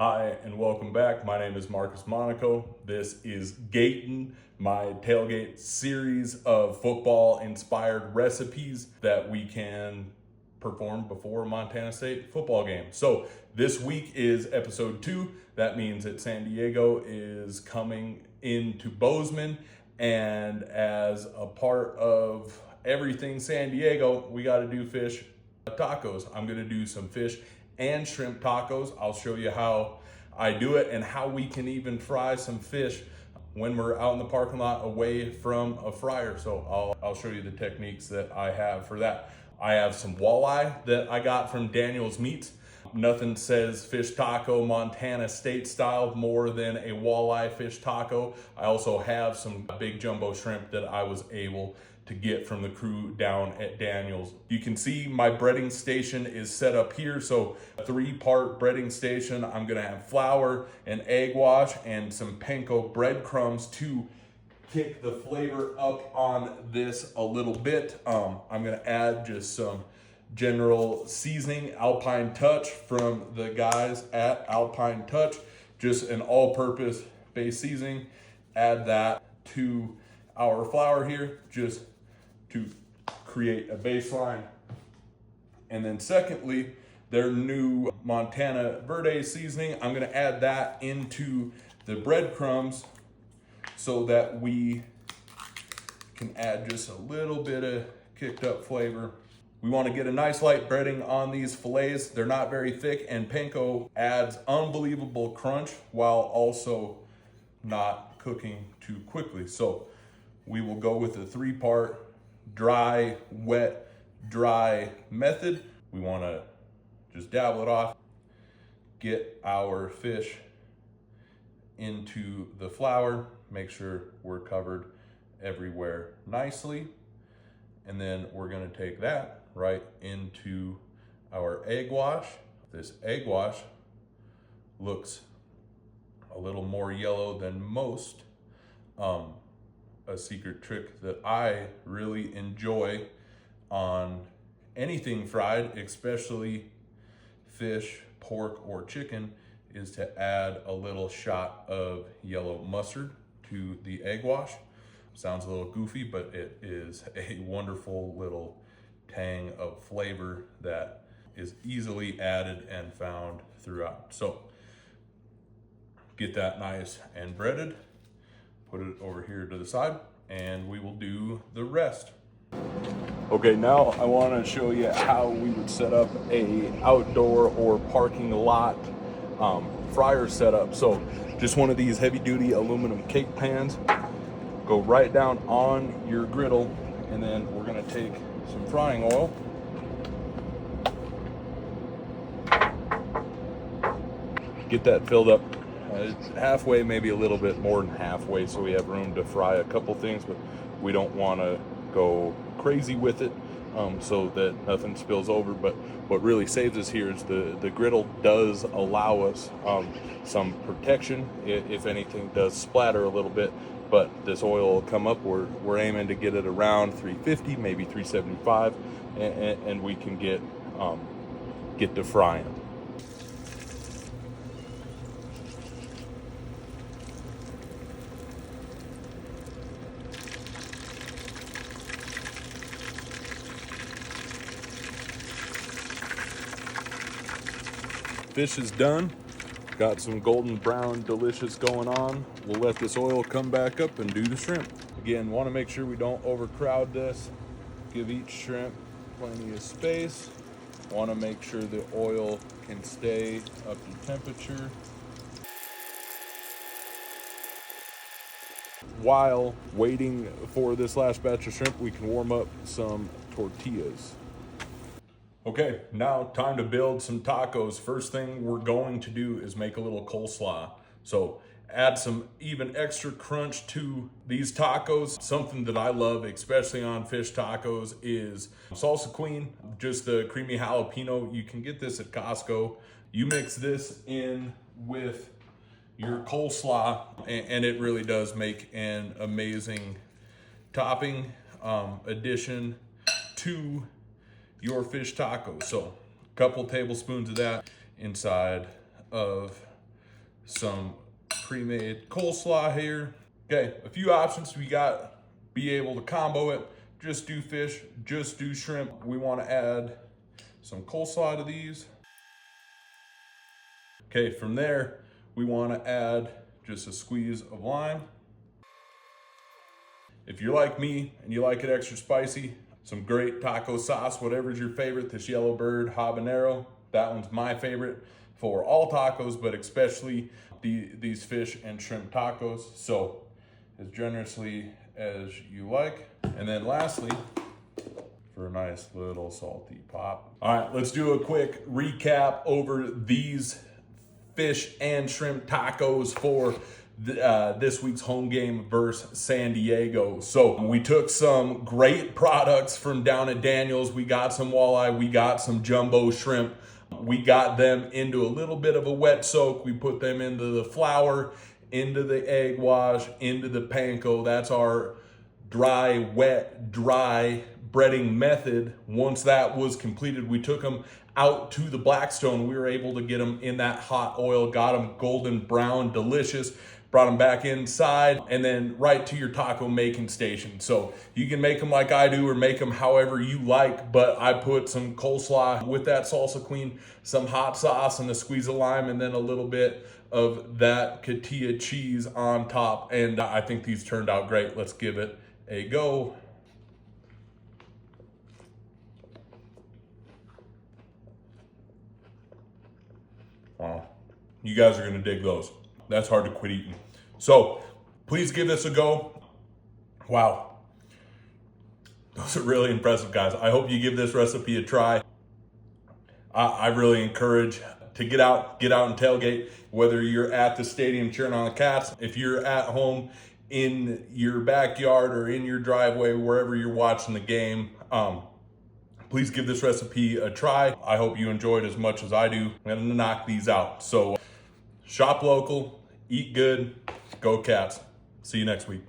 Hi, and welcome back. My name is Marcus Monaco. This is Gatin', my Tailgate series of football-inspired recipes that we can perform before a Montana State football game. So this week is episode 2. That means that San Diego is coming into Bozeman, and as a part of everything San Diego, we got to do fish tacos. I'm going to do some fish and shrimp tacos. I'll show you how I do it and how we can even fry some fish when we're out in the parking lot away from a fryer. So I'll show you the techniques that I have for that. I have some walleye that I got from Daniel's Meats. Nothing says fish taco Montana State style more than a walleye fish taco. I also have some big jumbo shrimp that I was able to get from the crew down at Daniel's. You can see my breading station is set up here. So a 3-part breading station. I'm gonna have flour and egg wash and some panko breadcrumbs to kick the flavor up on this a little bit. I'm gonna add just some general seasoning, Alpine Touch from the guys at Alpine Touch, just an all-purpose base seasoning. Add that to our flour here, just to create a baseline. And then secondly, their new Montana Verde seasoning, I'm gonna add that into the breadcrumbs so that we can add just a little bit of kicked up flavor. We want to get a nice light breading on these fillets. They're not very thick, and panko adds unbelievable crunch while also not cooking too quickly. So we will go with the 3-part dry, wet, dry method. We want to just dabble it off, get our fish into the flour, make sure we're covered everywhere nicely. And then we're going to take that right into our egg wash. This egg wash looks a little more yellow than most. A secret trick that I really enjoy on anything fried, especially fish, pork, or chicken, is to add a little shot of yellow mustard to the egg wash. Sounds a little goofy, but it is a wonderful little tang of flavor that is easily added and found throughout. So get that nice and breaded, put it over here to the side, and we will do the rest. Okay, now I want to show you how we would set up a outdoor or parking lot fryer setup. So just one of these heavy duty aluminum cake pans. Go right down on your griddle, and then we're gonna take some frying oil. Get that filled up halfway, maybe a little bit more than halfway, so we have room to fry a couple things, but we don't wanna go crazy with it so that nothing spills over. But what really saves us here is the griddle does allow us some protection if anything does splatter a little bit. But this oil will come up. We're aiming to get it around 350, maybe 375, and we can get to frying. Fish is done. Got some golden brown delicious going on. We'll let this oil come back up and do the shrimp. Again, want to make sure we don't overcrowd this. Give each shrimp plenty of space. Want to make sure the oil can stay up to temperature. While waiting for this last batch of shrimp, we can warm up some tortillas. Okay, now time to build some tacos. First thing we're going to do is make a little coleslaw. So add some even extra crunch to these tacos. Something that I love, especially on fish tacos, is salsa queen, just the creamy jalapeno. You can get this at Costco. You mix this in with your coleslaw, and it really does make an amazing topping addition to your fish taco. So a couple tablespoons of that inside of some pre-made coleslaw here. Okay, a few options we got. Be able to combo it. Just do fish, just do shrimp. We want to add some coleslaw to these. Okay, from there, we want to add just a squeeze of lime. If you're like me and you like it extra spicy, some great taco sauce, whatever's your favorite, this Yellow Bird habanero, that one's my favorite for all tacos, but especially these fish and shrimp tacos. So as generously as you like. And then lastly, for a nice little salty pop. All right, let's do a quick recap over these fish and shrimp tacos for this week's home game versus San Diego. So we took some great products from down at Daniel's. We got some walleye, we got some jumbo shrimp. We got them into a little bit of a wet soak. We put them into the flour, into the egg wash, into the panko. That's our dry, wet, dry breading method. Once that was completed, we took them out to the Blackstone. We were able to get them in that hot oil, got them golden brown, delicious, brought them back inside, and then right to your taco making station. So you can make them like I do or make them however you like, but I put some coleslaw with that salsa queen, some hot sauce and a squeeze of lime, and then a little bit of that cotija cheese on top. And I think these turned out great. Let's give it a go. Wow. You guys are gonna dig those. That's hard to quit eating. So please give this a go. Wow. Those are really impressive, guys. I hope you give this recipe a try. I really encourage to get out and tailgate, whether you're at the stadium cheering on the Cats, if you're at home in your backyard or in your driveway, wherever you're watching the game. Please give this recipe a try. I hope you enjoyed as much as I do. I'm gonna knock these out. So shop local, eat good, go Cats. See you next week.